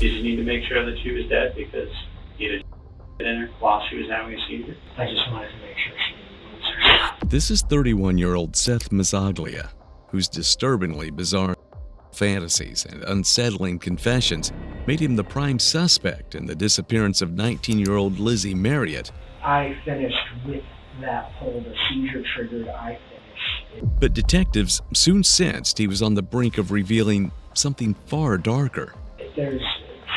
Did you need to make sure that she was dead because you didn't get in her while she was having a seizure? I just wanted to make sure she didn't lose herself. This is 31-year-old Seth Mazzaglia, whose disturbingly bizarre fantasies and unsettling confessions made him the prime suspect in the disappearance of 19-year-old Lizzi Marriott. I finished with that whole the seizure triggered. I finished. But detectives soon sensed he was on the brink of revealing something far darker.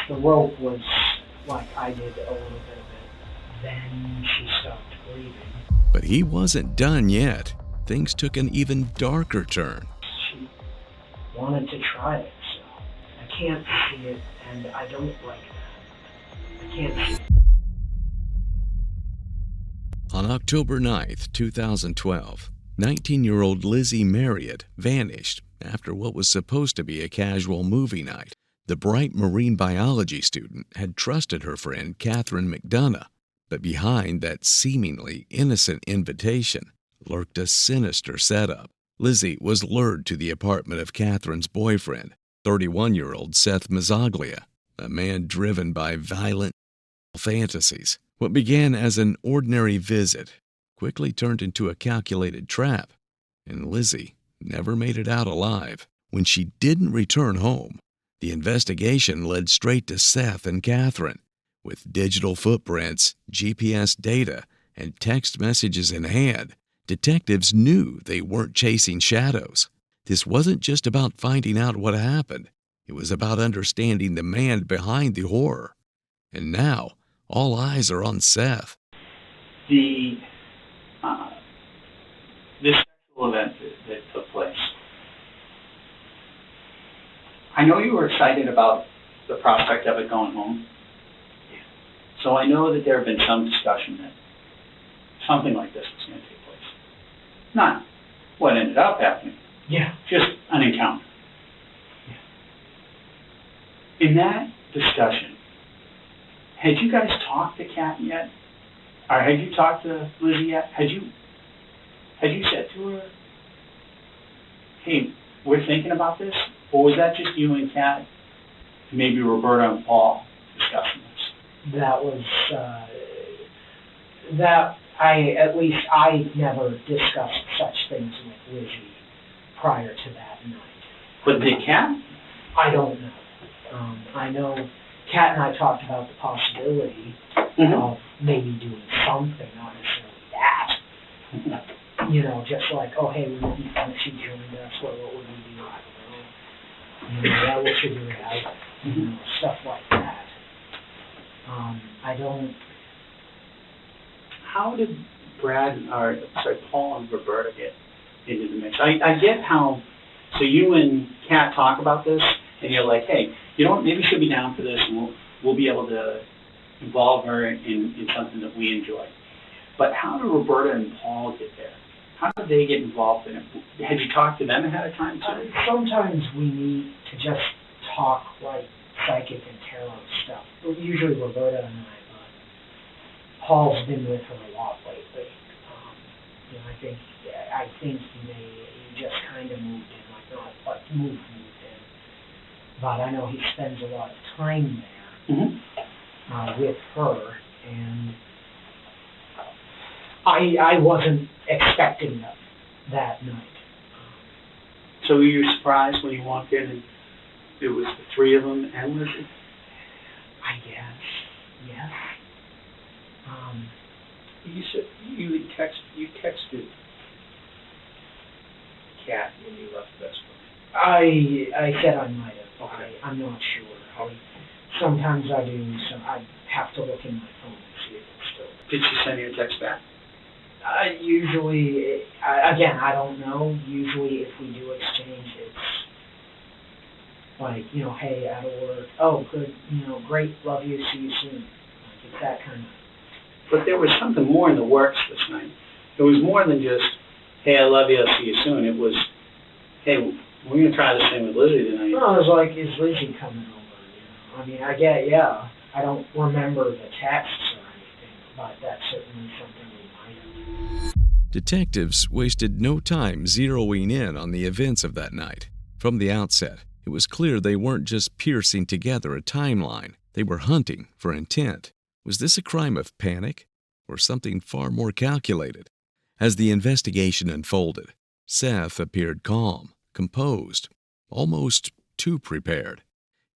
The rope was like I did a little bit of it. Then she stopped breathing. But he wasn't done yet. Things took an even darker turn. She wanted to try it, so I can't see it, and I don't like that. I can't see it. On October 9th, 2012, 19-year-old Lizzi Marriott vanished after what was supposed to be a casual movie night. The bright marine biology student had trusted her friend Kathryn McDonough, but behind that seemingly innocent invitation lurked a sinister setup. Lizzi was lured to the apartment of Kathryn's boyfriend, 31-year-old Seth Mazzaglia, a man driven by violent fantasies. What began as an ordinary visit quickly turned into a calculated trap, and Lizzi never made it out alive. When she didn't return home, the investigation led straight to Seth and Kathryn. With digital footprints, GPS data, and text messages in hand, detectives knew they weren't chasing shadows. This wasn't just about finding out what happened. It was about understanding the man behind the horror. And now, all eyes are on Seth. This sexual event that took place, I know you were excited about the prospect of it going home. So I know that there have been some discussion that something like this was going to take place. Not what ended up happening. Yeah. Just an encounter. Yeah. In that discussion, had you guys talked to Kat yet? Or had you talked to Lizzi yet? Had you said to her, hey, we're thinking about this? Or was that just you and Kat, maybe Roberta and Paul discussing this? That was, I never discussed such things with Lizzi prior to that night. But did Kat? I don't know. I know Kat and I talked about the possibility of maybe doing something, not necessarily that. Just like, oh, hey, we won't be fun if she joined us. What would we do? I don't know. Yeah, we'll figure it out. Stuff like that. How did Paul and Roberta get into the mix? I get how, so you and Kat talk about this, and you're like, hey, you know what, maybe she'll be down for this, and we'll be able to involve her in something that we enjoy. But how did Roberta and Paul get there? How did they get involved in it? Had you talked to them ahead of time, too? Sometimes we need to just talk like psychic and tarot stuff. Usually Roberta and I, but Paul's been with her a lot lately. I think he just kind of moved in, not moved in. But I know he spends a lot of time there with her, and I wasn't expecting them that night. So were you surprised when you walked in and it was the three of them and Lizzi? I guess, yes. You said you texted Kat when you left Best Buy. I said I might have. Okay. I'm not sure. Sometimes I do. So I have to look in my phone and see if it's still there. Did she send you a text back? Usually, again, I don't know. Usually, if we do exchange, it's like, hey, out of work. Oh, good. Great. Love you. See you soon. Like, it's that kind of. But there was something more in the works this night. It was more than just, hey, I love you. I'll see you soon. It was, hey, we're going to try this thing with Lizzi tonight. No, it was like, is Lizzi coming over? I mean, I get, yeah. I don't remember the texts or anything, but that's certainly something we might have. Detectives wasted no time zeroing in on the events of that night. From the outset, It was clear they weren't just piercing together a timeline. They were hunting for intent. Was this a crime of panic or something far more calculated? As the investigation unfolded, Seth appeared calm, composed, almost too prepared.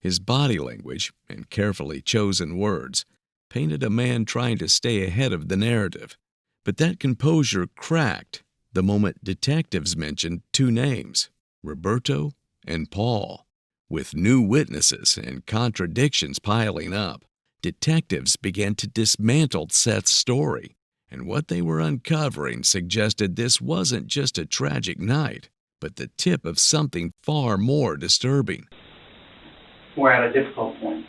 His body language and carefully chosen words painted a man trying to stay ahead of the narrative. But that composure cracked the moment detectives mentioned two names, Roberto and Paul. With new witnesses and contradictions piling up, detectives began to dismantle Seth's story, and what they were uncovering suggested this wasn't just a tragic night, but the tip of something far more disturbing. We're at a difficult point.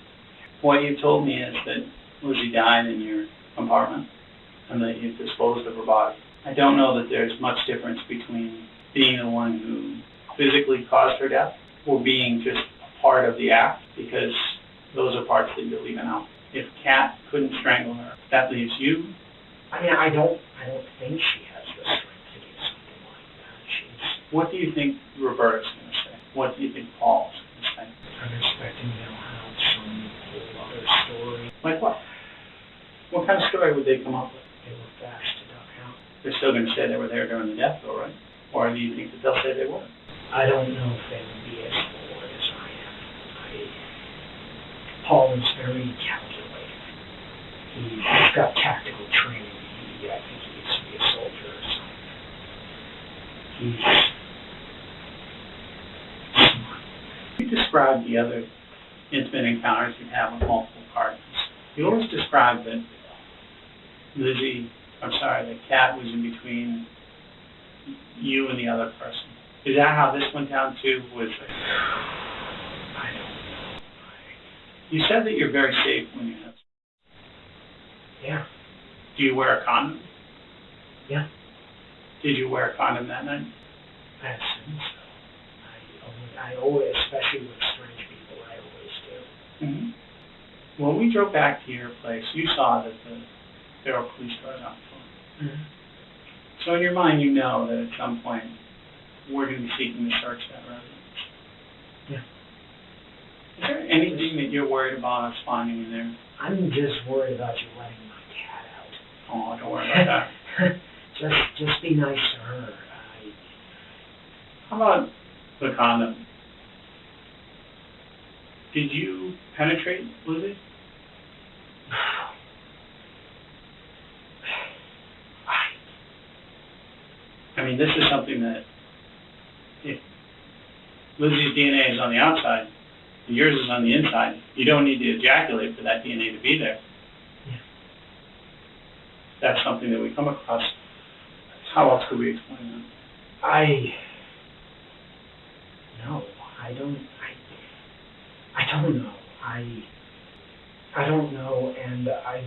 What you told me is that Lizzie died in your compartment and that you disposed of her body. I don't know that there's much difference between being the one who physically caused her death or being just a part of the act, because those are parts that you're leaving out. If Kat couldn't strangle her, that leaves you. I mean, I don't think she has the strength to do something like that. What do you think Roberta's going to say? What do you think Paul's going to say? I'm expecting they'll have some whole other story. Like what? What kind of story would they come up with? They were fast to duck out. They're still going to say they were there during the death, though, right? Or do you think that they'll say they weren't? I don't know if they would be as forward as I am. Paul is very calculated. He's got tactical training. I think he used to be a soldier or something. He's smart. You described the other intimate encounters you have with multiple partners. You always described that that Kat was in between you and the other person. Is that how this went down too? I don't know. You said that you're very safe when you have. Yeah. Do you wear a condom? Yeah. Did you wear a condom that night? I assume so. I always, especially with strange people, I always do. Mm-hmm. When we drove back to your place, you saw that there were police cars out front. Mm-hmm. So in your mind, you know that at some point we're going to be seeking to search that residence. Yeah. Is there anything that you're worried about us finding in there? I'm just worried about you letting my cat out. Oh, don't worry about that. just be nice to her. How about the condom? Did you penetrate Lizzie? I mean, this is something that if Lizzie's DNA is on the outside and yours is on the inside, you don't need to ejaculate for that DNA to be there. Yeah. That's something that we come across. How else could we explain that? I don't know. I don't know, and I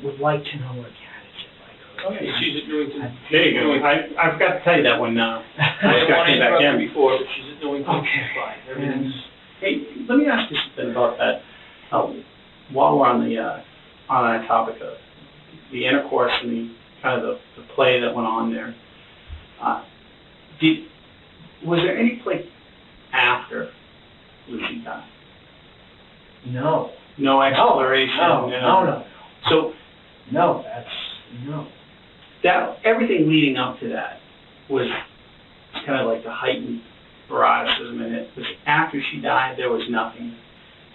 would like to know where Kat is if I could. Okay, she's at Newington. There you go. I forgot to tell you that one now. I didn't want to interrupt her before, but she's at Newington. Okay. She's fine. Everything's... Hey, let me ask you something about that. While we're on that topic of the intercourse and the kind of the play that went on there, was there any play after Lizzie died? No. No exploration? No. So no. that everything leading up to that was kind of like the heightened eroticism in it. Because after she died, there was nothing.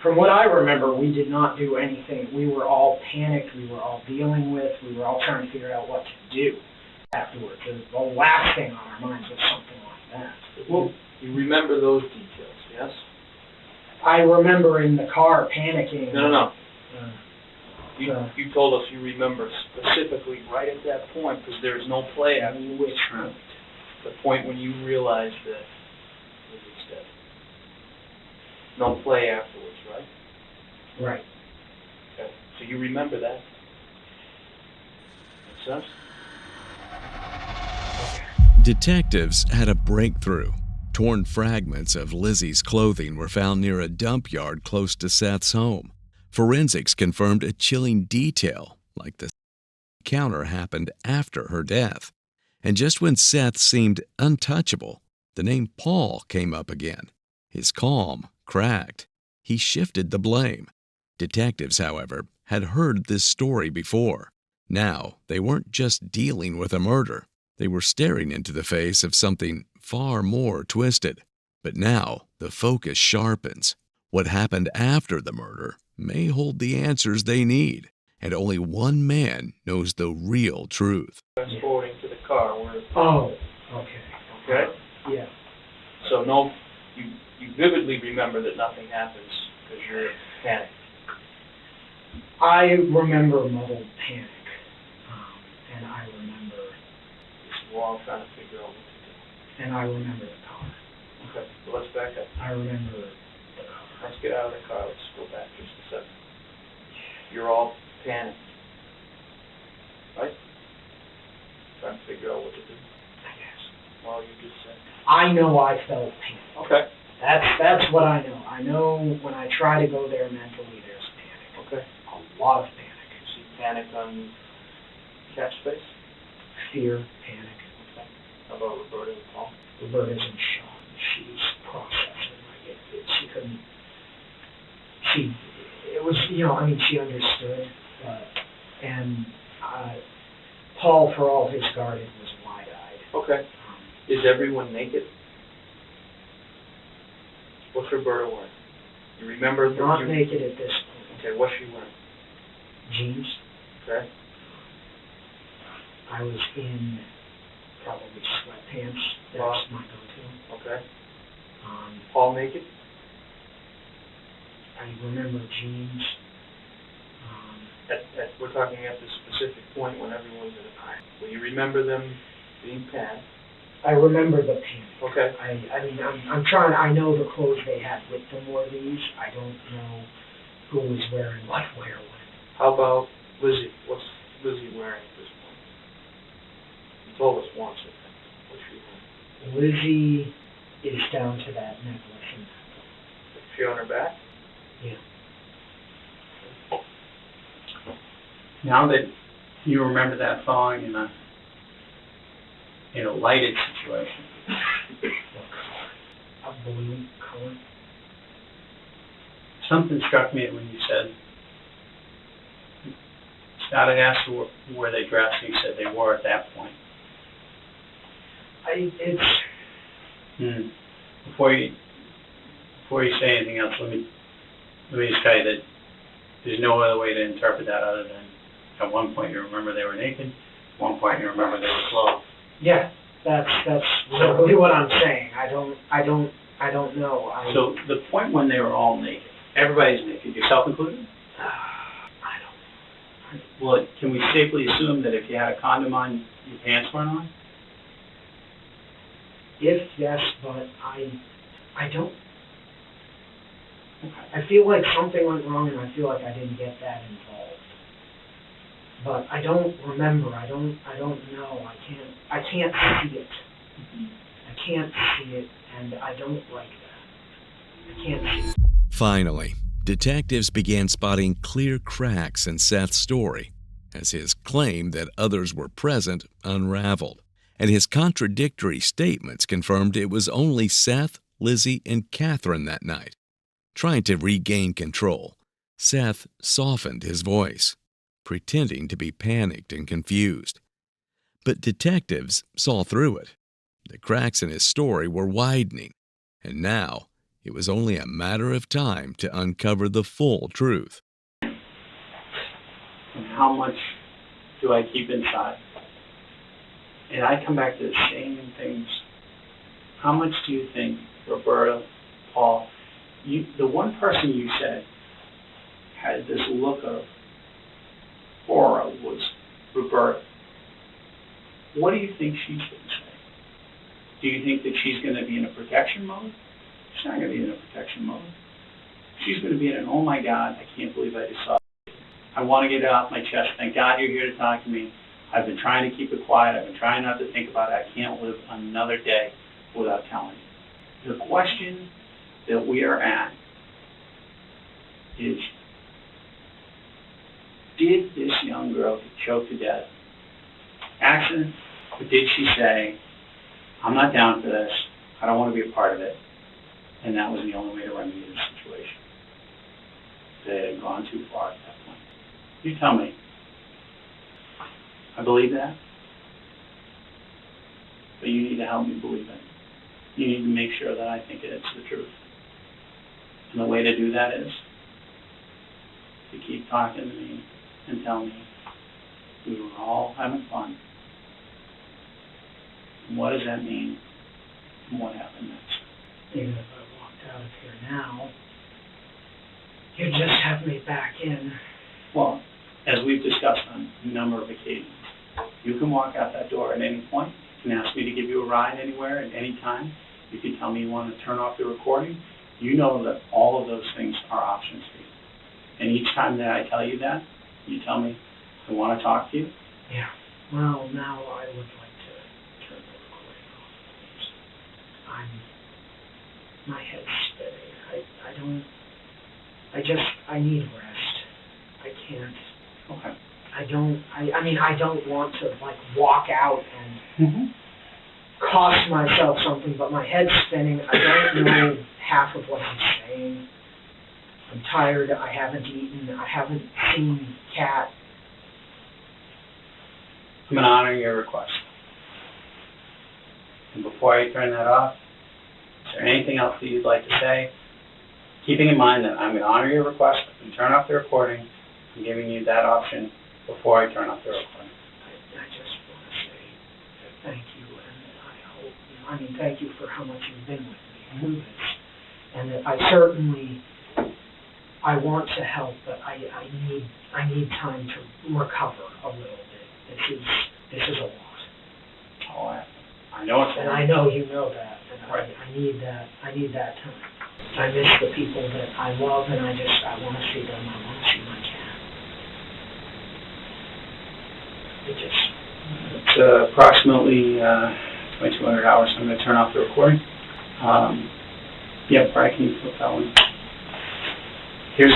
From what I remember, we did not do anything. We were all panicked. We were all dealing with. We were all trying to figure out what to do afterwards. The last thing on our minds was something like that. Well, you remember those details, yes? I remember in the car panicking. No. You told us you remember specifically right at that point, because there's no play after Which point? the point when you realized that Lizzie's dead. No play afterwards, right? Right. Okay. So you remember that? Make sense? Detectives had a breakthrough. Torn fragments of Lizzie's clothing were found near a dump yard close to Seth's home. Forensics confirmed a chilling detail, like the encounter happened after her death. And just when Seth seemed untouchable, the name Paul came up again. His calm cracked. He shifted the blame. Detectives, however, had heard this story before. Now, they weren't just dealing with a murder. They were staring into the face of something far more twisted. But now, the focus sharpens. What happened after the murder may hold the answers they need, and only one man knows the real truth. Transporting to the car where... Oh, okay. Okay? Yeah. So no, you vividly remember that nothing happens because you're panicked. I remember muddled panic, and I remember... So we're all trying to figure out what to do. And I remember the car. Okay, well, let's back up. I remember the car. Let's get out of the car. Let's go back just a second. You're all panicked, right? Trying to figure out what to do. I guess. Well, you just said. I know I felt panic. Okay. That's what I know. I know when I try to go there mentally, there's panic. Okay. A lot of panic. So you panic on Cat's face? Fear, panic. Okay. How about Roberta and Paul? Roberta's in shock. She's processing. Like she couldn't. It was, she understood. And Paul, for all his guarded, was wide-eyed. Okay. Is everyone naked? What's Roberta wearing? You remember? Not naked at this point. Okay, what's she wearing? Jeans. Okay. I was in probably sweatpants. That's Wow. my go-to. Okay. Paul naked? I remember jeans. We're talking at the specific point when everyone's in a panic. Will you remember them being panicked? I remember the panic. Okay. I'm trying. I know the clothes they had with them were these. I don't know who was wearing what where when. How about Lizzie? What's Lizzie wearing at this point? You told us once, I think. What's she wearing? Lizzie is down to that necklace and that. Is she on her back? Yeah. Now that you remember that song in a lighted situation, What color? A blue color. something struck me when you said, Scott had asked were they dressed, and you said they were at that point. Before you say anything else, let me just tell you that there's no other way to interpret that other than at one point you remember they were naked, at one point you remember they were clothed. Yeah, that's really what I'm saying. I don't know. So the point when they were all naked, everybody's naked, yourself included? I don't. Well, can we safely assume that if you had a condom on, your pants weren't on? If yes, but I don't. I feel like something went wrong, and I feel like I didn't get that involved. But I don't remember. I don't know. I can't see it. I can't see it, and I don't like that. I can't see it. Finally, detectives began spotting clear cracks in Seth's story as his claim that others were present unraveled, and his contradictory statements confirmed it was only Seth, Lizzie, and Kathryn that night. Trying to regain control, Seth softened his voice, pretending to be panicked and confused. But detectives saw through it. The cracks in his story were widening, and now it was only a matter of time to uncover the full truth. And how much do I keep inside? And I come back to the same things. How much do you think Roberta, Paul, the one person you said had this look of horror was Roberta. What do you think she's going to say? Do you think that she's going to be in a protection mode? She's not going to be in a protection mode. She's going to be in an, oh my God, I can't believe I just saw it. I want to get it off my chest. Thank God you're here to talk to me. I've been trying to keep it quiet. I've been trying not to think about it. I can't live another day without telling you. The question that we are at is, did this young girl get choked to death? Accident? Or did she say, I'm not down for this, I don't want to be a part of it, And that was the only way to remedy the situation. They had gone too far at that point. You tell me. I believe that. But you need to help me believe it. You need to make sure that I think it's the truth. And the way to do that is to keep talking to me and tell me we were all having fun. And what does that mean? And what happened next? Even if I walked out of here now, you'd just have me back in. Well, as we've discussed on a number of occasions, you can walk out that door at any point. You can ask me to give you a ride anywhere at any time. You can tell me you want to turn off the recording. You know that all of those things are options for you. And each time that I tell you that, you tell me, I want to talk to you. Yeah. Well, now I would like to turn the recording off. My head's spinning. I need rest. I can't. Okay. I don't want to, like, walk out and cost myself something, but my head's spinning. I don't know half of what I'm saying. I'm tired. I haven't eaten. I haven't seen Kat. I'm going to honor your request. And before I turn that off, is there anything else that you'd like to say? Keeping in mind that I'm going to honor your request and turn off the recording. I'm giving you that option before I turn off the recording. I just want to say thank you, and thank you for how much you've been with me through this. And that I want to help, but I need time to recover a little bit. This is a lot. Oh, I know it's a And lot. I know you know that, and Right. I need that time. I miss the people that I love, and I want to see them. I want to see my cat. It's approximately 2,200 hours. I'm going to turn off the recording. Yeah, Brian, can you flip that one? Here's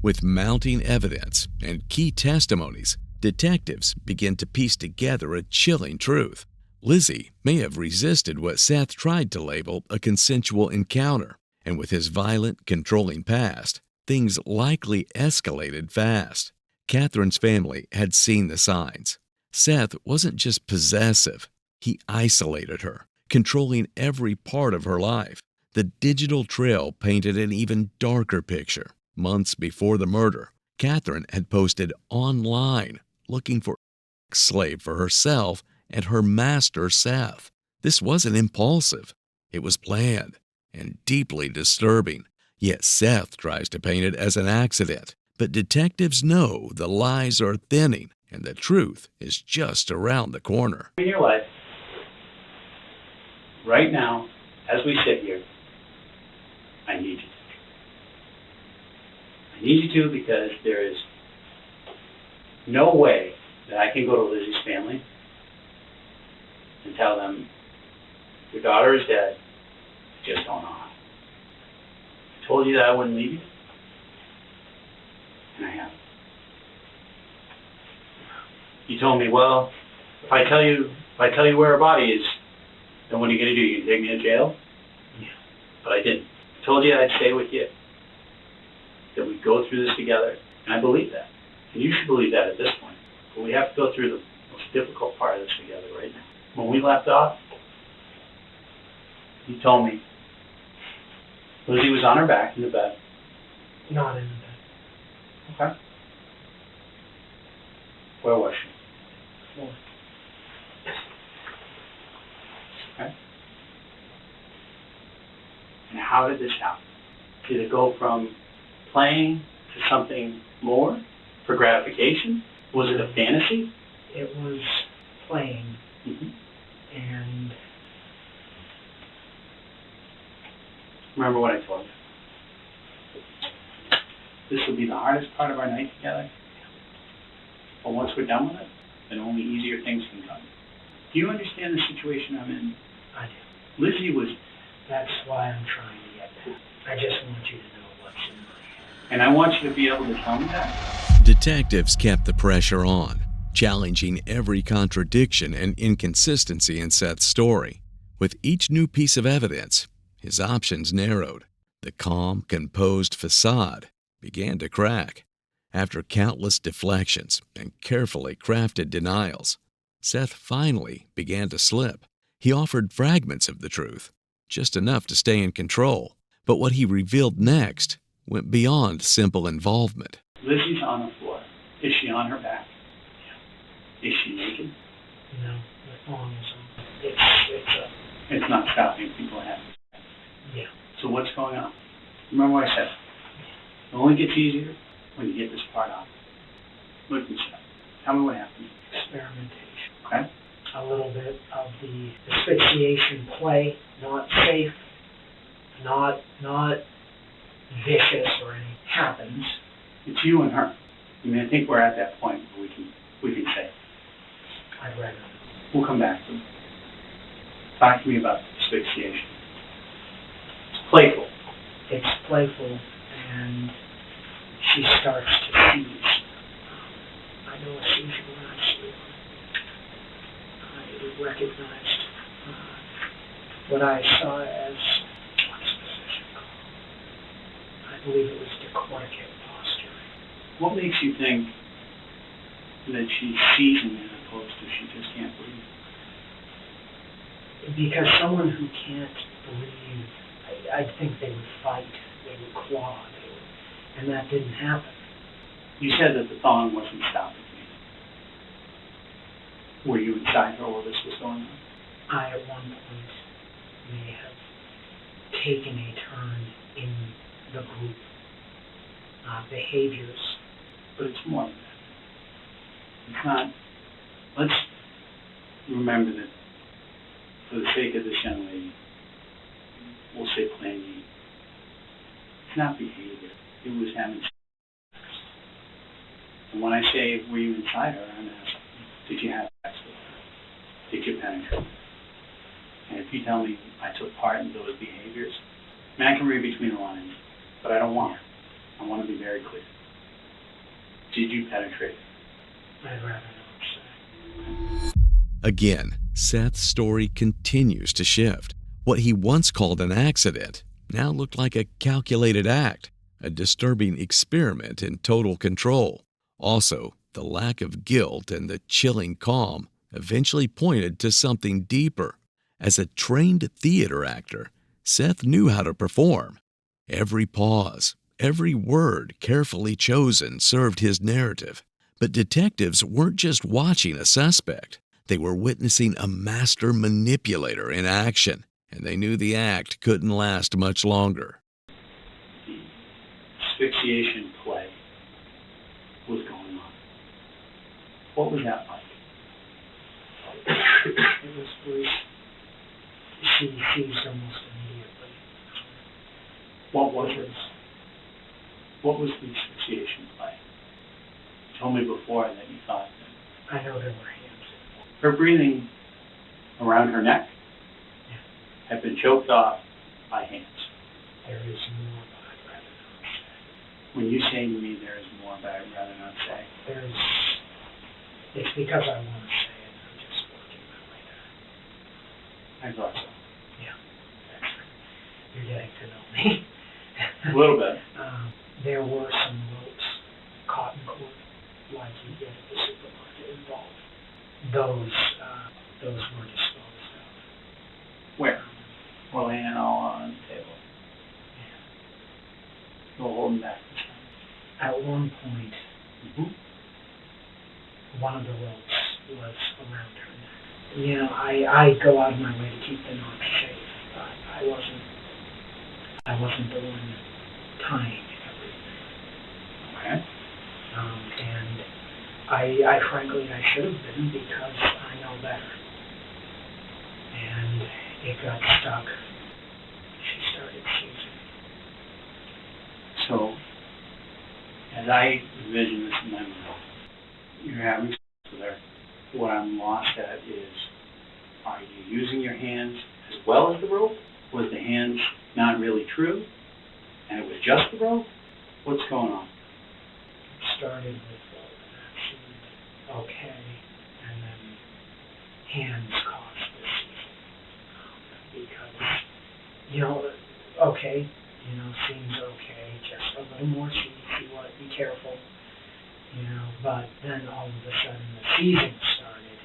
With mounting evidence and key testimonies, detectives begin to piece together a chilling truth. Lizzi may have resisted what Seth tried to label a consensual encounter, and with his violent, controlling past, things likely escalated fast. Kathryn's family had seen the signs. Seth wasn't just possessive, he isolated her, controlling every part of her life. The digital trail painted an even darker picture. Months before the murder, Kathryn had posted online looking for a slave for herself and her master, Seth. This wasn't impulsive. It was planned and deeply disturbing. Yet Seth tries to paint it as an accident. But detectives know the lies are thinning and the truth is just around the corner. in your life, right now, as we sit here, I need you. I need you to, because there is no way that I can go to Lizzie's family and tell them, your daughter is dead, I just don't know how. I told you that I wouldn't leave you, and I haven't. You told me, well, if I tell you where her body is, then what are you going to do? You take me to jail? Yeah. But I didn't. I told you I'd stay with you, that we'd go through this together, and I believe that. And you should believe that at this point. But we have to go through the most difficult part of this together right now. When we left off, you told me Lizzie was on her back in the bed. Not in the bed. Okay. Where was she? Floor. Okay. And how did this happen? Did it go from playing to something more for gratification? Was it a fantasy? It was playing, Mm-hmm. and Remember what I told you. This will be the hardest part of our night together. But once we're done with it, then only easier things can come. Do you understand the situation I'm in? I do. Lizzie was... That's why I'm trying to get that. I just want you to know what's in my head. And I want you to be able to tell me that. Detectives kept the pressure on, challenging every contradiction and inconsistency in Seth's story. With each new piece of evidence, his options narrowed. The calm, composed facade began to crack. After countless deflections and carefully crafted denials, Seth finally began to slip. He offered fragments of the truth, just enough to stay in control. But what he revealed next went beyond simple involvement. Lizzie's on the floor. Is she on her back? Yeah. Is she naked? No, the thong is on. It's not stopping people having. Yeah. So what's going on? Remember what I said? It only gets easier when you get this part off. Look at yourself. Tell me what happened. Experimentation. Okay? A little bit of the asphyxiation play, not safe, not vicious or anything. Happens. It's you and her. I mean, I think we're at that point where we can say. I'd rather. We'll come back to it. Talk to me about asphyxiation. It's playful. It's playful, and she starts to seize. I know a seizure when I see it. I recognized what I saw as, what's the position called? I believe it was decorticate posture. What makes you think that she's seizing as opposed to she just can't breathe? Because someone who can't breathe, I think they would fight, they would claw, and that didn't happen. You said that the thong wasn't stopping you. Were you inside her while this was going on? I, at one point, may have taken a turn in the group behaviors. But it's more than that. It's not. Let's remember that for the sake of this young lady, we'll say plan B. It's not behavior. It was having sex. And when I say were you inside her, I'm asking, did you have sex with her? Did you penetrate? And if you tell me I took part in those behaviors, I mean, I can read between the lines, but I don't want to. I want to be very clear. Did you penetrate? I'd rather not say. Again, Seth's story continues to shift. What he once called an accident now looked like a calculated act, a disturbing experiment in total control. Also, the lack of guilt and the chilling calm eventually pointed to something deeper. As a trained theater actor, Seth knew how to perform. Every pause, every word carefully chosen served his narrative. But detectives weren't just watching a suspect. They were witnessing a master manipulator in action, and they knew the act couldn't last much longer. The asphyxiation play was going on. What was that like? It was brief. She seized almost immediately. What was it? What was the asphyxiation play? You told me before that you thought that. I know there were hands. Her breathing around her neck had been choked off by hands. There is more, but I'd rather not say. When you say to me there is more, but I'd rather not say. It's because I want to say it. I'm just working my way there. I thought so. Yeah, that's right. You're getting to know me. A little bit. There were some ropes, cotton cord, like you get at the supermarket involved. Those were disposed of. Where? Well, laying all on the table. Yeah. No holding back. At one point, one of the ropes was around her neck. You know, I go out of my way to keep the knot safe, but I wasn't the one tying everything. Okay. And I frankly, I should have been because I know better. And it got stuck. She started seizing. So, as I envision this in my mind, you're having sex with her. What I'm lost at is, are you using your hands as well as the rope? Was the hands not really true, and it was just the rope? What's going on? It started with rope, and that seemed okay, and then hands caused the seizing. Okay, seems okay, just a little more, see what, be careful, but then all of a sudden the seizing started,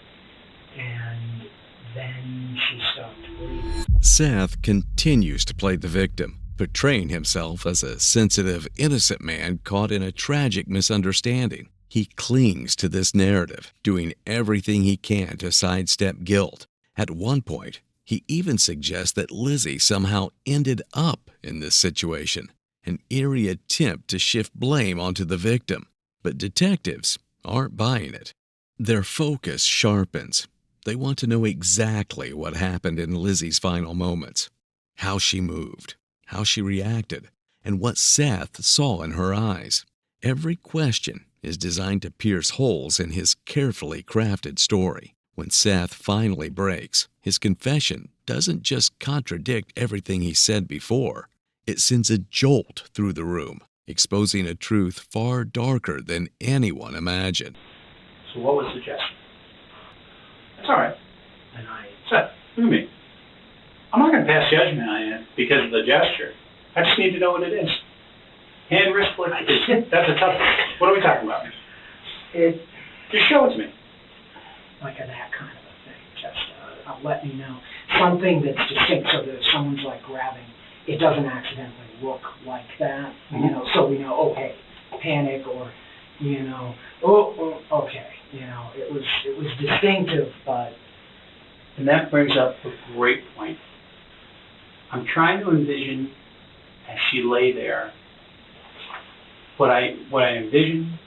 and then she stopped breathing. Seth continues to play the victim, portraying himself as a sensitive, innocent man caught in a tragic misunderstanding. He clings to this narrative, doing everything he can to sidestep guilt. At one point, he even suggests that Lizzi somehow ended up in this situation, an eerie attempt to shift blame onto the victim. But detectives aren't buying it. Their focus sharpens. They want to know exactly what happened in Lizzi's final moments, how she moved, how she reacted, and what Seth saw in her eyes. Every question is designed to pierce holes in his carefully crafted story. When Seth finally breaks, his confession doesn't just contradict everything he said before. It sends a jolt through the room, exposing a truth far darker than anyone imagined. So what was the gesture? That's all right. And Seth, look at me. I'm not going to pass judgment on it because of the gesture. I just need to know what it is. Hand, wrist, flick. That's a tough one. What are we talking about? Just show it to me. Like that kind of a thing, just let me know. Something that's distinct so that if someone's like grabbing, it doesn't accidentally look like that, so we know, oh, hey, panic, or, okay, it was distinctive, but. And that brings up a great point. I'm trying to envision, as she lay there, what I envision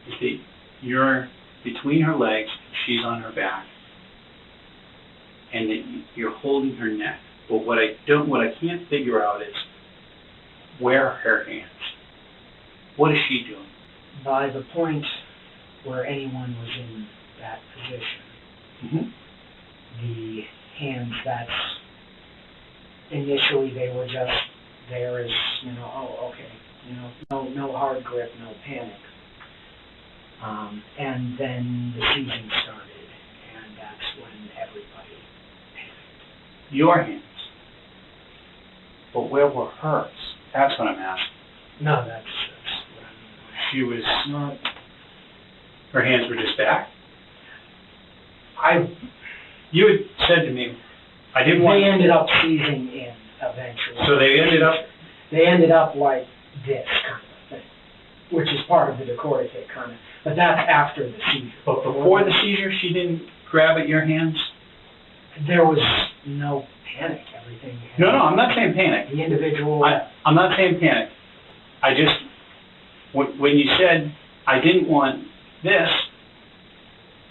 is that you're between her legs, she's on her back, and that you're holding her neck. But what I can't figure out is where are her hands? What is she doing? By the point where anyone was in that position, the hands, that's initially they were just there as, oh, okay, no hard grip, no panic. And then the seizing started, and that's when everybody panicked. Your hands. But where were hers? That's what I'm asking. No, that's what I mean. She was not. Her hands were just back. You had said to me, I didn't want. They ended up seizing in eventually. So they ended up. They ended up like this kind of thing, which is part of the decorticate kind of. But that's after the seizure. But before the seizure, she didn't grab at your hands? There was no panic. Everything. No, I'm not saying panic. The individual. I'm not saying panic. I just, when you said, I didn't want this.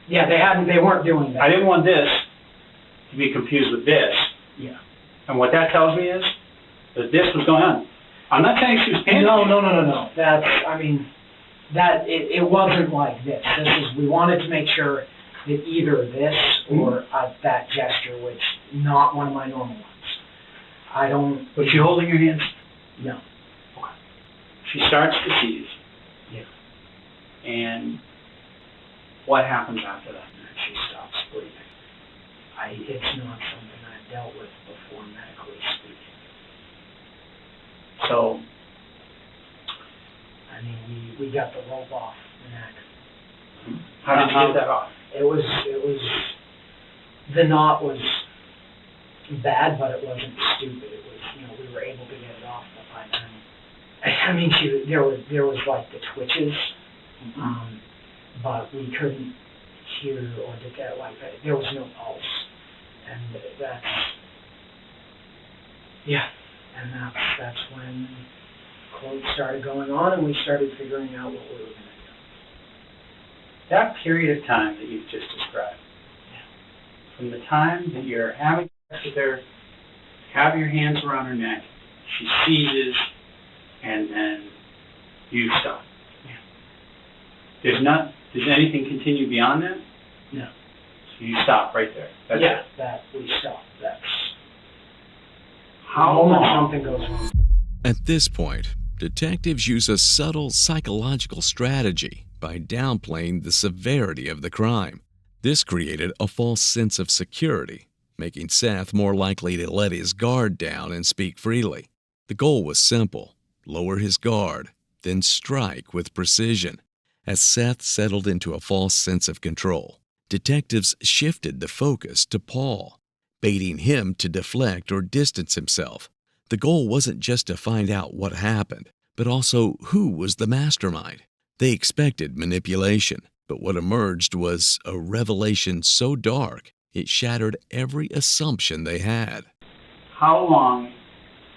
Yeah, they weren't doing that. I didn't want this to be confused with this. Yeah. And what that tells me is that this was going on. I'm not saying she was panicking. No. That's, it wasn't like this. We wanted to make sure that either this or that gesture, which not one of my normal ones. Was she holding your hands? No. Okay. She starts to seize. Yeah. And what happens after that? She stops breathing. It's not something I've dealt with before, medically speaking. So, we got the rope off the neck. How did you get that off? It was, the knot was bad, but it wasn't stupid. It was, we were able to get it off, but by then, there was like the twitches, but we couldn't hear or detect, like, there was no pulse. And that's when quotes started going on, and we started figuring out what we were going to do. That period of time that you've just described, from the time that you're having sex with her, have your hands around her neck, she seizes, and then you stop. Does anything continue beyond that? No. So you stop right there. That's it. That we stop. That's how the moment long? something goes wrong. At this point, detectives use a subtle psychological strategy by downplaying the severity of the crime. This created a false sense of security, making Seth more likely to let his guard down and speak freely. The goal was simple: lower his guard, then strike with precision. As Seth settled into a false sense of control, detectives shifted the focus to Paul, baiting him to deflect or distance himself. The goal wasn't just to find out what happened, but also who was the mastermind. They expected manipulation, but what emerged was a revelation so dark it shattered every assumption they had. How long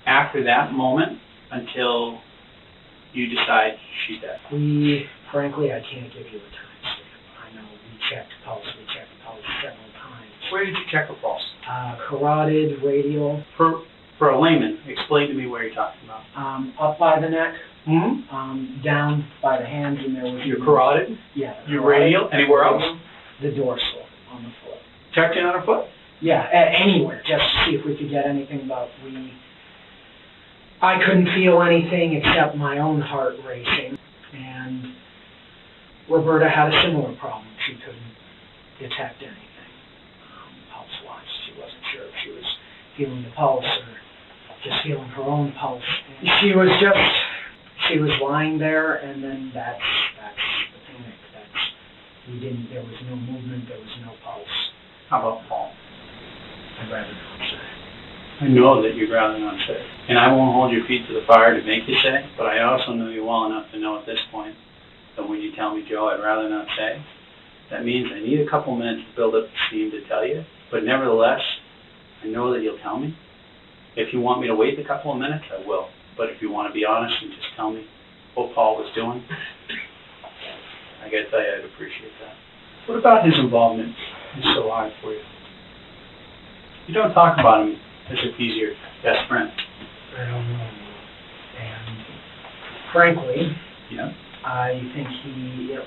after that moment until you decide she's dead? Frankly, I can't give you a time stamp. I know we checked pulse several times. Where did you check her pulse? Carotid, radial. For a layman, explain to me where you're talking about. Up by the neck, Mm-hmm. down by the hands, and there was... Your carotid? Yeah. Your radial? Anywhere else? The dorsal on the foot. Checked in on her foot? Yeah, anywhere, just to see if we could get anything, but I couldn't feel anything except my own heart racing, and Roberta had a similar problem. She couldn't detect anything pulse-wise. She wasn't sure if she was feeling the pulse or just feeling her own pulse. And she was lying there, and then that's the panic. There was no movement, there was no pulse. How about Paul? I'd rather not say. I know that you'd rather not say. And I won't hold your feet to the fire to make you say, but I also know you well enough to know at this point that when you tell me, Joe, I'd rather not say, that means I need a couple minutes to build up the steam to tell you. But nevertheless, I know that you'll tell me. If you want me to wait a couple of minutes, I will. But if you want to be honest and just tell me what Paul was doing, I gotta tell you, I'd appreciate that. What about his involvement? It's so hard for you. You don't talk about him as if he's your best friend. I don't know. And frankly, Yeah. I think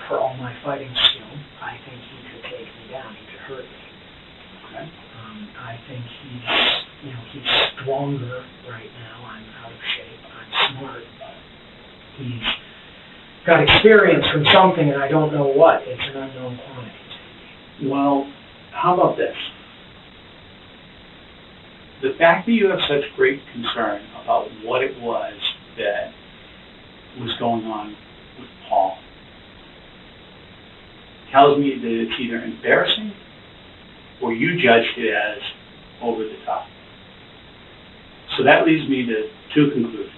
for all my fighting skill, I think he could take me down. He could hurt me. Okay. I think he's stronger right now. I'm out of shape. I'm smart, but he's got experience from something, and I don't know what. It's an unknown quantity to me. Well, how about this? The fact that you have such great concern about what it was that was going on with Paul tells me that it's either embarrassing or you judged it as over the top. So that leads me to two conclusions.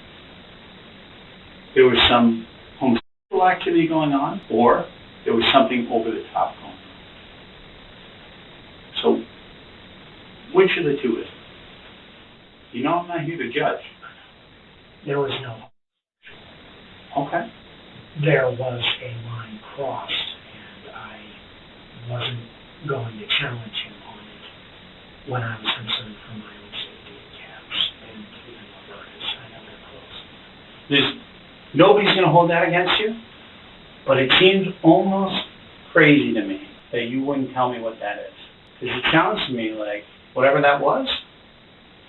There was some homosexual activity going on, or there was something over the top going on. So, which of the two is it? You know I'm not here to judge. There was no. Okay. There was a line crossed, and I wasn't going to challenge him on it when I was concerned for my own safety and Kat's and even Roberta's. I know they're close. Nobody's going to hold that against you, but it seems almost crazy to me that you wouldn't tell me what that is. Because it sounds to me like whatever that was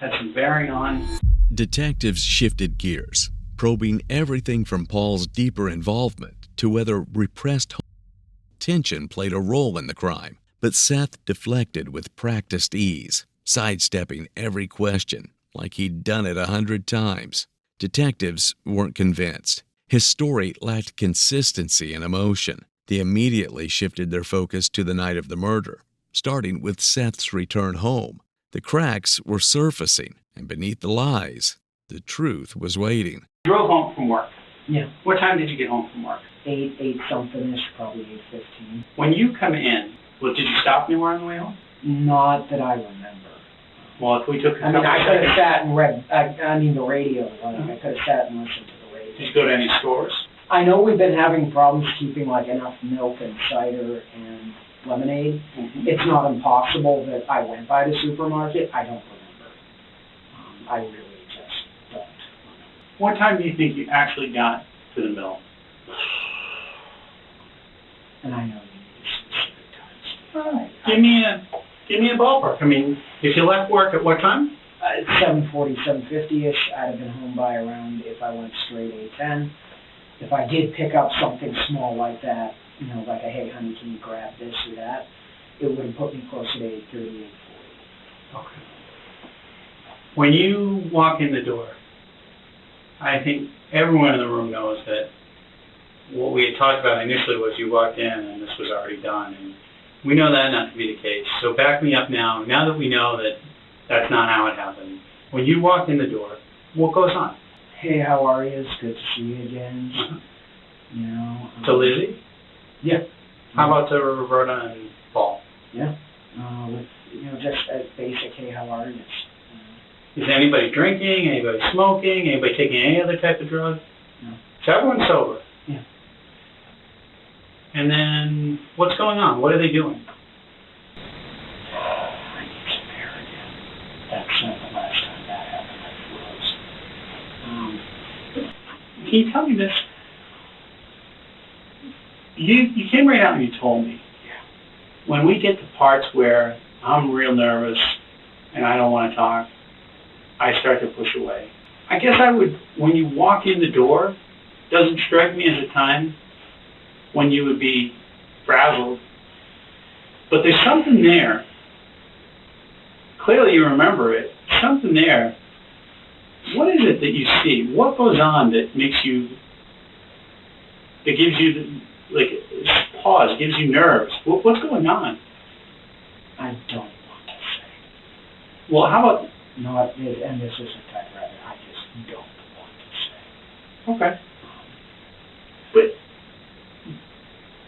had some bearing on... Detectives shifted gears, probing everything from Paul's deeper involvement to whether repressed tension played a role in the crime. But Seth deflected with practiced ease, sidestepping every question like he'd done it 100 times. Detectives weren't convinced. His story lacked consistency and emotion. They immediately shifted their focus to the night of the murder, starting with Seth's return home. The cracks were surfacing, and beneath the lies, the truth was waiting. You drove home from work. Yeah. What time did you get home from work? 8-something-ish, probably 8:15. When you come in, well, did you stop anywhere on the way home? Not that I remember. Well, if we took a I mean, couple I could have seconds, sat and read, the radio. I could have sat and listened to the radio. did you go to any stores? I know we've been having problems keeping enough milk and cider and lemonade. Mm-hmm. It's not impossible that I went by the supermarket. I don't remember. I really just don't. What time do you think you actually got to the mill? And I know you need specific times. All right. Give me a ballpark. I mean, if you left work at what time? 7:40, 7:50-ish. I'd have been home by around, if I went straight, 8:10. If I did pick up something small like that, like a, hey, honey, can you grab this or that, it would have put me closer to 8:30, 8:40. Okay. When you walk in the door, I think everyone in the room knows that what we had talked about initially was you walked in and this was already done, and we know that not to be the case. So back me up now that we know that that's not how it happened. When you walked in the door, what goes on? Hey, how are you? It's good to see you again. Uh-huh. You know. To Lizzie? Yeah. How about to Roberta and Paul? Yeah. With, just a basic, hey, how are you? Is anybody drinking? Anybody smoking? Anybody taking any other type of drug? No. So everyone's sober. Yeah. And then, what's going on? What are they doing? I need some air again. That's not the last time that happened. Can you tell me this? You came right out and you told me. Yeah. When we get to parts where I'm real nervous and I don't want to talk, I start to push away. I guess when you walk in the door, doesn't strike me as a time when you would be frazzled. But there's something there. Clearly you remember it. Something there. What is it that you see? What goes on that makes you, that gives you, pause, gives you nerves? What's going on? I don't want to say. Well, how about... No, and this isn't that rather. I just don't want to say. Okay. But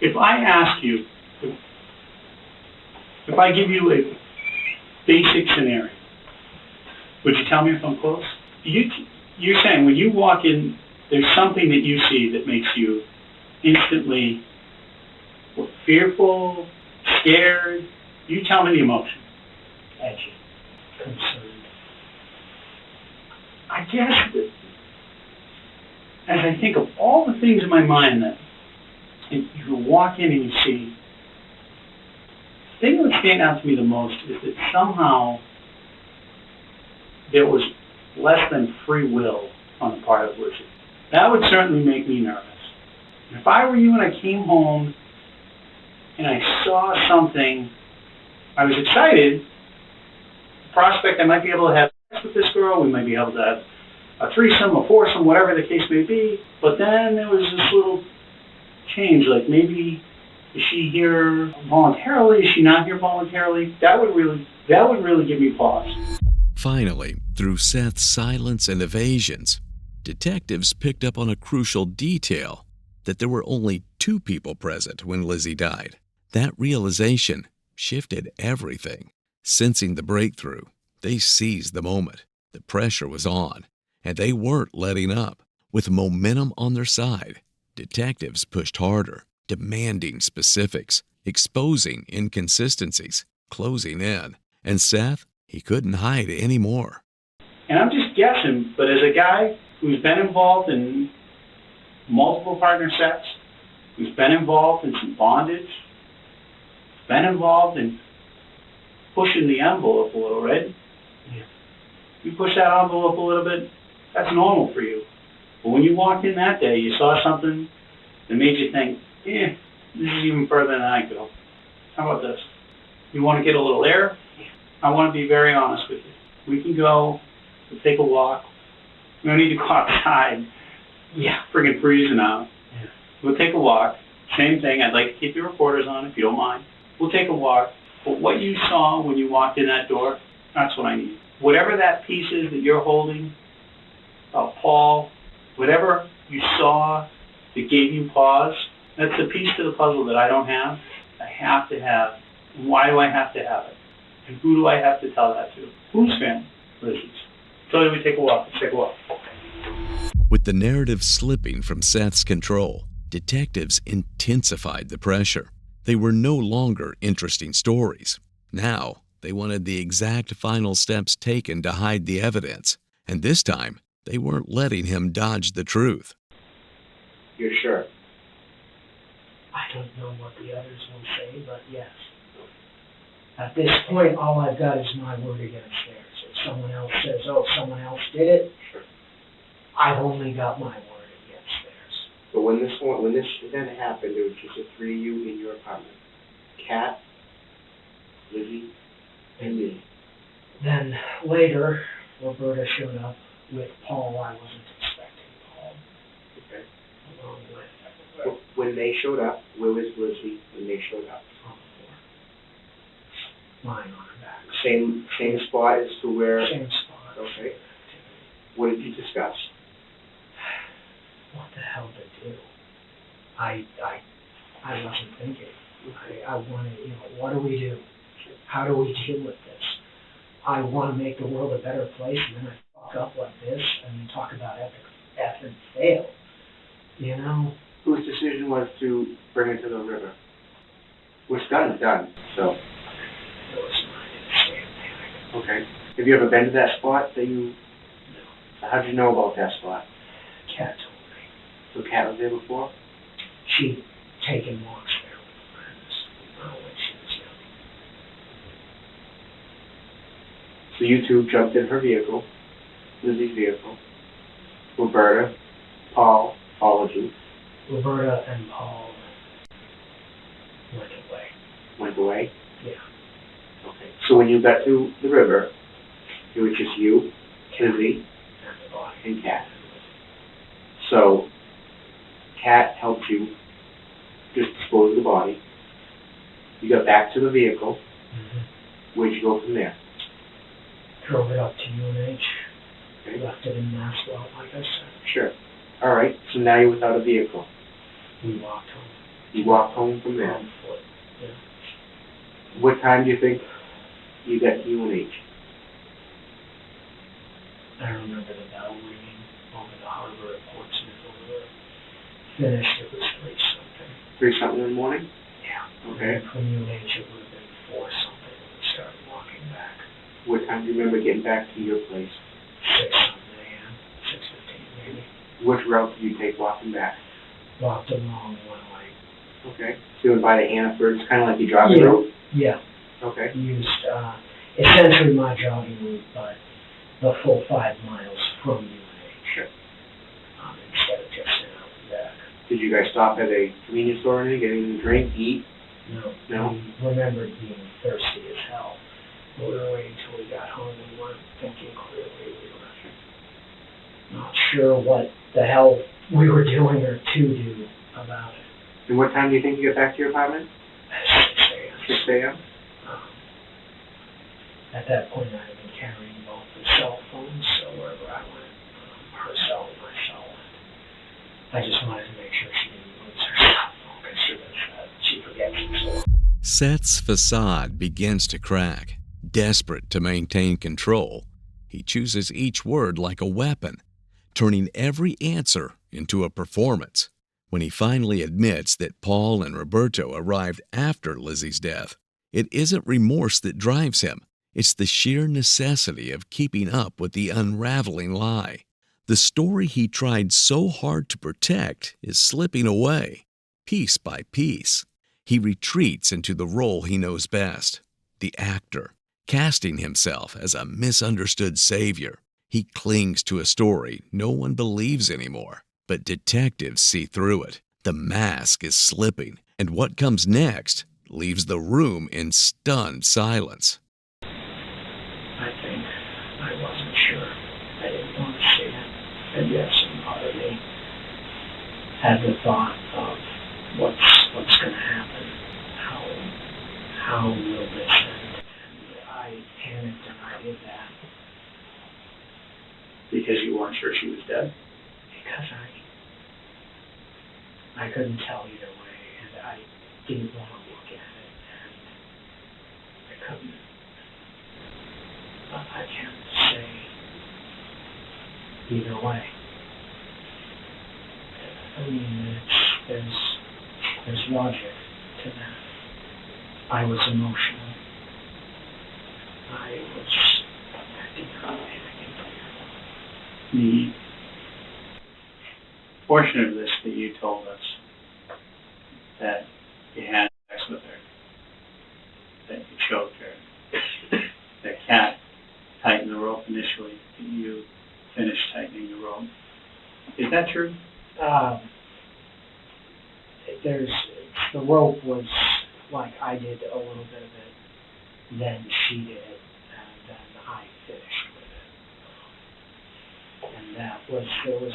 if I ask you, if I give you a basic scenario, would you tell me if I'm close? You're saying when you walk in, there's something that you see that makes you instantly fearful, scared. You tell me the emotion. Edgy. Concerned. I guess that as I think of all the things in my mind that you walk in and you see, the thing that would stand out to me the most is that somehow there was less than free will on the part of Lizzie. That would certainly make me nervous. If I were you and I came home and I saw something, I was excited. The prospect I might be able to have sex with this girl, we might be able to have a threesome, a foursome, whatever the case may be. But then there was this little change, like maybe is she here voluntarily? Is she not here voluntarily? That would really give me pause. Finally, through Seth's silence and evasions, detectives picked up on a crucial detail that there were only 2 people present when Lizzie died. That realization shifted everything. Sensing the breakthrough, they seized the moment. The pressure was on, and they weren't letting up. With momentum on their side, detectives pushed harder, demanding specifics, exposing inconsistencies, closing in. And Seth, he couldn't hide anymore. And I'm just guessing, but as a guy who's been involved in multiple partner sex, who's been involved in some bondage, been involved in pushing the envelope a little, right? Yeah. You push that envelope a little bit, that's normal for you. But when you walked in that day, you saw something that made you think, this is even further than I go. How about this? You want to get a little air? I want to be very honest with you. We can go, we'll take a walk. We don't need to go outside. Yeah, friggin' freezing out. Yeah. We'll take a walk. Same thing, I'd like to keep your reporters on if you don't mind. We'll take a walk. But what you saw when you walked in that door, that's what I need. Whatever that piece is that you're holding, Paul, whatever you saw that gave you pause, that's the piece to the puzzle that I don't have. I have to have. And why do I have to have it? And who do I have to tell that to? Whose family? Lizzie's. So we take a walk. Let's take a walk. With the narrative slipping from Seth's control, detectives intensified the pressure. They were no longer interesting stories. Now, they wanted the exact final steps taken to hide the evidence. And this time, they weren't letting him dodge the truth. You're sure? I don't know what the others will say, but yes. At this point, all I've got is my word against theirs. If someone else says, someone else did it, Sure. I've only got my word against theirs. But when this event happened, there was just the 3 of you in your apartment. Kat, Lizzie, and me. Then later, Roberta showed up with Paul. I wasn't expecting Paul. Okay. Along with When they showed up, where was Lizzie when they showed up? on the floor. Lying on her back. Same spot as to where? Same spot. Okay. What did you discuss? What the hell to do? I wasn't thinking. I wanted, what do we do? How do we deal with this? I want to make the world a better place, and then I fuck up like this, and you talk about F and fail. Whose decision was to bring it to the river? What's done is done, so. It was mine. Okay. Have you ever been to that spot that you? No. How did you know about that spot? Kat told me. So Kat was there before? She'd taken walks there with friends when she was young. So you two jumped in her vehicle, Lizzie's vehicle. Roberta, Paul, followed you. Roberta and Paul went away. Went away? Yeah. Okay. So when you got to the river, it was just you, Lizzie, And the body. and Kat. So Kat helped you just dispose of the body. You got back to the vehicle. Mm-hmm. Where'd you go from there? Drove it up to UNH. Okay. Left it in Maxwell, like I said. Sure. All right. So now you're without a vehicle. We walked home. You walked home from there. On foot. Yeah. What time do you think you got to UNH? I remember the bell ringing over the harbor at Portsmouth when we were finished. It was 3 something. 3 something in the morning? Yeah. Okay. And from UNH it would have been 4 something when we started walking back. What time do you remember getting back to your place? 6 something a.m. 6:15 maybe. Which route did you take walking back? Walked along one way. Okay. So you went by the Hannaford, it's kind of like your jogging Yeah. route? Yeah. Okay. Used essentially my jogging route, but the full 5 miles from UNH. Sure. Instead of just out and back. Did you guys stop at a convenience store or anything, get anything to drink, eat? No. We remembered being thirsty as hell. But we were waiting until we got home. We weren't thinking clearly. We were not sure what the hell we were doing or to do about it. And what time do you think you got back to your apartment? 6 a.m. 6 a.m.? At that point, I had been carrying both the cell phones, so wherever I went, her cell and my cell. I just wanted to make sure she didn't lose her cell phone because she forgets it so long. Seth's facade begins to crack. Desperate to maintain control, he chooses each word like a weapon, turning every answer into a performance. When he finally admits that Paul and Roberto arrived after Lizzie's death, it isn't remorse that drives him. It's the sheer necessity of keeping up with the unraveling lie. The story he tried so hard to protect is slipping away, piece by piece. He retreats into the role he knows best, the actor, casting himself as a misunderstood savior. He clings to a story no one believes anymore, but detectives see through it. The mask is slipping, and what comes next leaves the room in stunned silence. I think I wasn't sure. I didn't want to see it. And yet some part of me had the thought of what's going to happen. How will this end? And I panicked and I did that. Because you weren't sure she was dead? Because I couldn't tell either way, and I didn't want to look at it, and I couldn't. But I can't say either way. I mean, there's logic to that. I was emotional. I was acting out The portion of this that you told us, that you had sex with her, that you choked her, that Kat tightened the rope initially, that you finished tightening the rope. Is that true? The rope was like I did a little bit of it, then she did it, and then I there was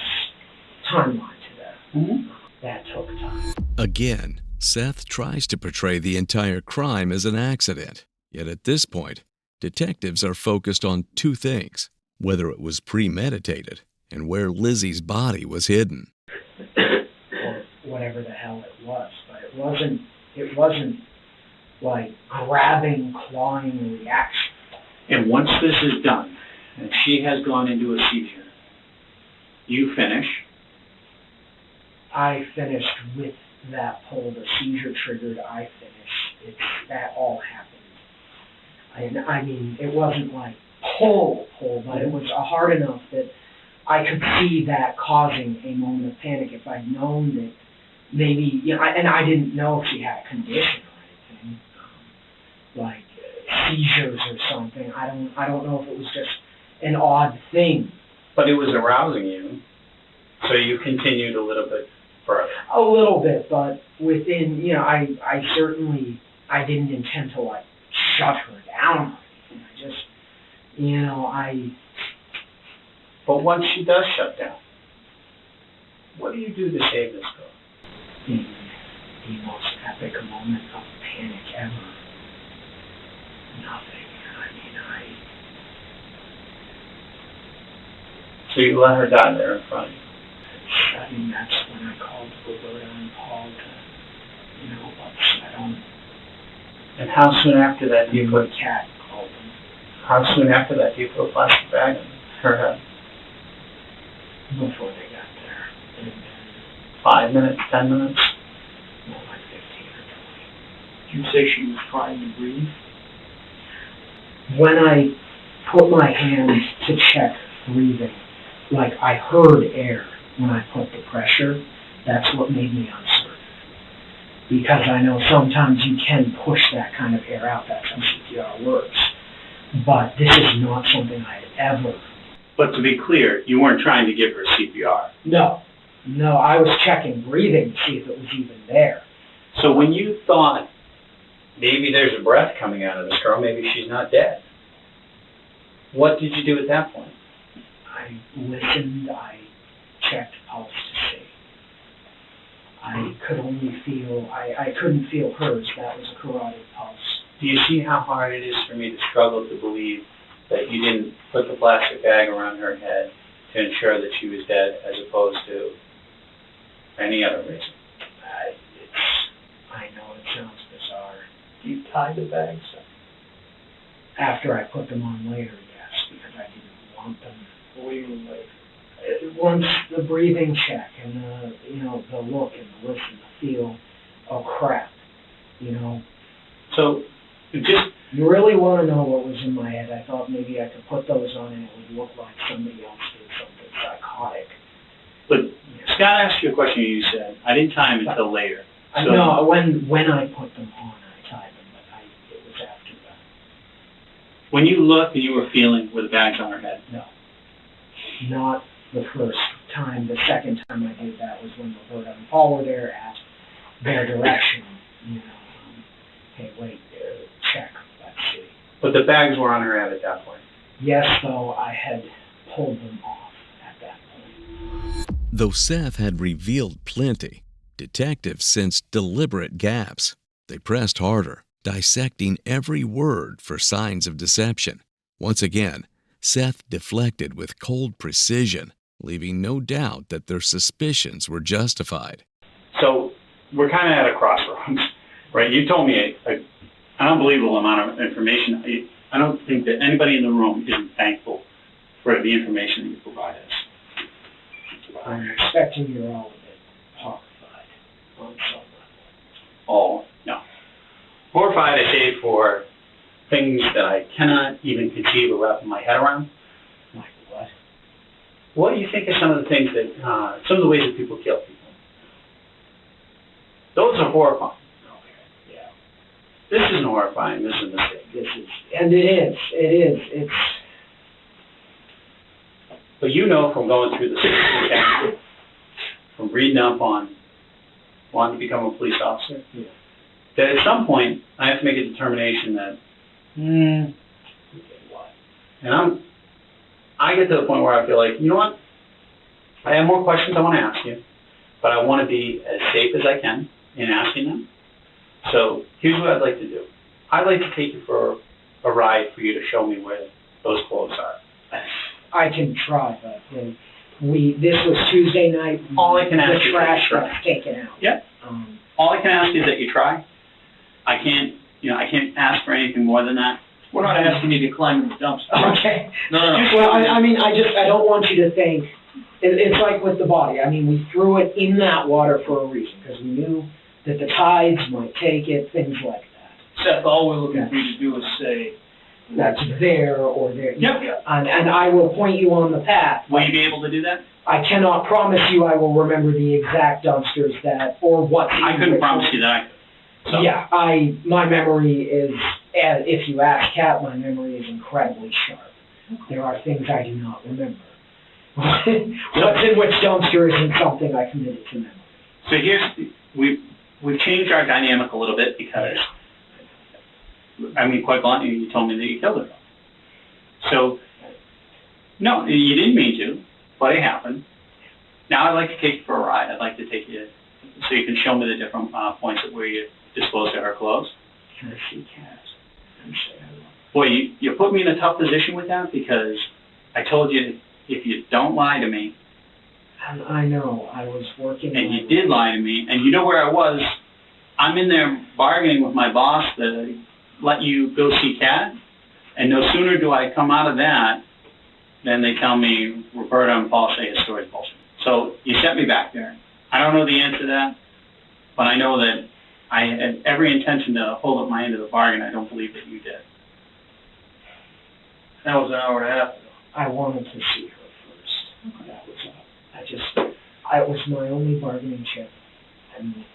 timeline to that. Mm-hmm. That took time. Again, Seth tries to portray the entire crime as an accident. Yet at this point, detectives are focused on two things: whether it was premeditated and where Lizzie's body was hidden. Or whatever the hell it was, but it wasn't like grabbing, clawing reaction. And once this is done, and she has gone into a seizure, you finish. I finished with that pull. The seizure triggered. I finished. That all happened. I mean, it wasn't like pull, but it was hard enough that I could see that causing a moment of panic. If I'd known that maybe, and I didn't know if she had a condition or anything, like seizures or something. I don't know if it was just an odd thing. But it was arousing you, so you continued a little bit further. A little bit, but within, I didn't intend to like shut her down or anything. I just, But once she does shut down, what do you do to save this girl? in the most epic moment of panic ever, nothing. So you let her die there in front of you. That's when I called Roberta and Paul to, upset them. And how soon after that do you put Cat called them. How soon after that do you put a plastic bag in her head? Before they got there. And then 5 minutes, 10 minutes? more like 15 or 20. Did you say she was trying to breathe? When I put my hand to check breathing, like I heard air when I put the pressure, that's what made me uncertain. Because I know sometimes you can push that kind of air out. That's how CPR works. But this is not something I had ever. But to be clear, you weren't trying to give her CPR. No, I was checking breathing to see if it was even there. So when you thought, maybe there's a breath coming out of this girl, maybe she's not dead, what did you do at that point? I listened, I checked pulse to see. I could only feel, I couldn't feel hers. That was a carotid pulse. Do you see how hard it is for me to struggle to believe that you didn't put the plastic bag around her head to ensure that she was dead as opposed to any other reason? I know it sounds bizarre. Do you tie the bags up? After I put them on later, yes, because I didn't want them. What do you mean later? Once the breathing check and the look and the listen, the feel, oh crap, So, You really want to know what was in my head. I thought maybe I could put those on and it would look like somebody else did something psychotic. But Scott asked you a question. You said I didn't tie them until later. So, no, when I put them on, I tied them, but it was after that. when you looked and you were feeling with the bags on her head, No, not the first time. The second time I did that was when Roberta and Paul were there at their direction. Hey, wait, check, let's see. but the bags were on her head at that point. Yes, though I had pulled them off at that point. Though Seth had revealed plenty, detectives sensed deliberate gaps. They pressed harder, dissecting every word for signs of deception. Once again, Seth deflected with cold precision, leaving no doubt that their suspicions were justified. So we're kind of at a crossroads, right? You told me an unbelievable amount of information. I don't think that anybody in the room isn't thankful for the information that you provided us. I'm expecting you're all a bit horrified on some level. Oh, no. Horrified, I say, for things that I cannot even conceive or wrap my head around. Like what? What do you think are some of the things that, some of the ways that people kill people? Those are horrifying. Okay, yeah. This isn't horrifying, this is a mistake. And it is. It's... But you know from going through the 16 chapter, from reading up on wanting to become a police officer, that at some point I have to make a determination that, what? and I get to the point where I feel like, you know what, I have more questions I want to ask you, but I want to be as safe as I can in asking them. So here's what I'd like to do. I'd like to take you for a ride for you to show me where those clothes are. I can try, but this was Tuesday night. All I can ask the is trash that you got taken out. Yeah. All I can ask is that you try. I can't ask for anything more than that. We're not asking you to climb in the dumpster. Okay. No. Well, I mean, I don't want you to think, it's like with the body. I mean, we threw it in that water for a reason, because we knew that the tides might take it, things like that. Seth, all we're looking for you to do is say, That's there or there. Yep. And I will point you on the path. Will you be able to do that? I cannot promise you I will remember the exact dumpsters or what. I couldn't promise you that I could. So. Yeah, my memory is, if you ask Kat, my memory is incredibly sharp. There are things I do not remember. What's in which dumpster isn't something I committed to memory. So we've changed our dynamic a little bit because, I mean, quite bluntly, you told me that you killed her. So, no, you didn't mean to, but it happened. Now I'd like to take you for a ride. I'd like to take you so you can show me the different points where you disposed of her clothes. Can I see Kat and say hello? Boy, you put me in a tough position with that because I told you if you don't lie to me. And I know, I was working. And you did lie to me, and you know where I was. I'm in there bargaining with my boss to let you go see Kat, and no sooner do I come out of that than they tell me Roberta and Paul say his story's bullshit. So you set me back there. I don't know the answer to that, but I know that I had every intention to hold up my end of the bargain. I don't believe that you did. that was an hour and a half ago. I wanted to see her first. Okay. That was all. It was my only bargaining chip, and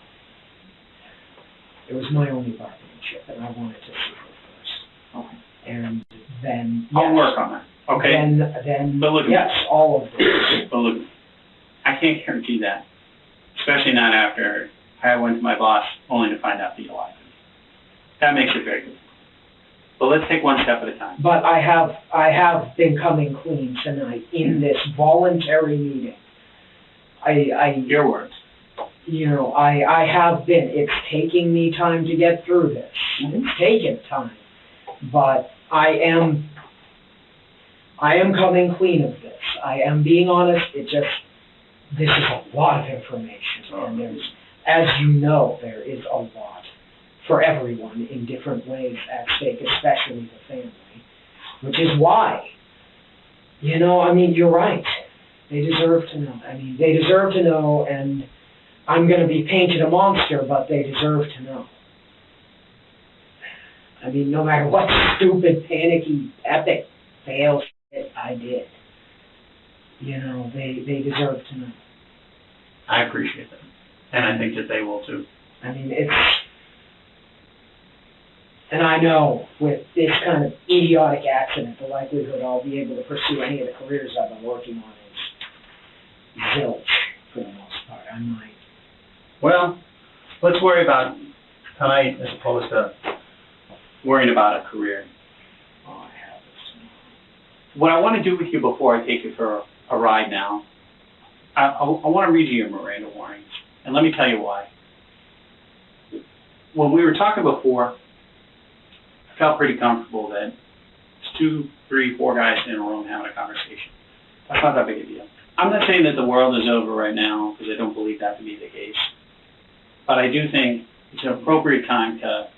it was my only bargaining chip, and I wanted to see her first. Okay. And then, I'll yes, work on that. Okay. Then But look, yes, all of this. But look, I can't guarantee that, especially not after I went to my boss only to find out that you lied. That makes it very good. But let's take one step at a time. But I have been coming clean tonight in this voluntary meeting. Your words. You know, I have been. It's taking me time to get through this. It's taken time. But I am coming clean of this. I am being honest. This is a lot of information. And there's, as you know, there is a lot for everyone in different ways at stake, especially the family. Which is why, you know, I mean, you're right. They deserve to know. I mean, they deserve to know, and I'm going to be painted a monster, but they deserve to know. I mean, no matter what stupid, panicky, epic fail shit I did, you know, they deserve to know. I appreciate that. And I think that they will too. I mean, and I know with this kind of idiotic accident, the likelihood I'll be able to pursue any of the careers I've been working on is zilch for the most part. I might. Well, let's worry about tonight as opposed to worrying about a career. Oh, I have this. What I want to do with you before I take you for a ride now, I want to read you your Miranda warnings. And let me tell you why. When we were talking before, I felt pretty comfortable that it's 2, 3, 4 guys in a room having a conversation. That's not that big a deal. I'm not saying that the world is over right now, because I don't believe that to be the case. But I do think it's an appropriate time to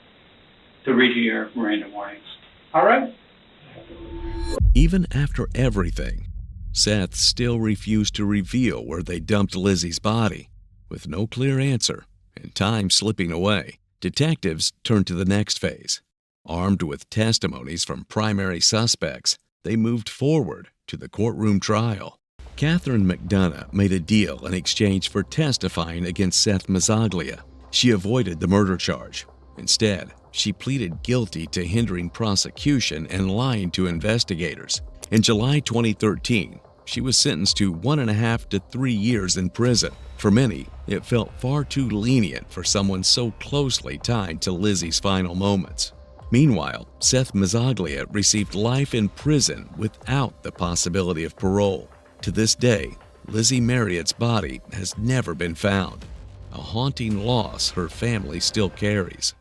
read you your Miranda warnings. All right? Even after everything, Seth still refused to reveal where they dumped Lizzi's body. With no clear answer and time slipping away, detectives turned to the next phase. Armed with testimonies from primary suspects, they moved forward to the courtroom trial. Kathryn McDonough made a deal in exchange for testifying against Seth Mazzaglia. She avoided the murder charge. Instead, she pleaded guilty to hindering prosecution and lying to investigators. In July 2013, she was sentenced to 1.5 to 3 years in prison. For many, it felt far too lenient for someone so closely tied to Lizzi's final moments. Meanwhile, Seth Mazzaglia received life in prison without the possibility of parole. To this day, Lizzi Marriott's body has never been found, a haunting loss her family still carries.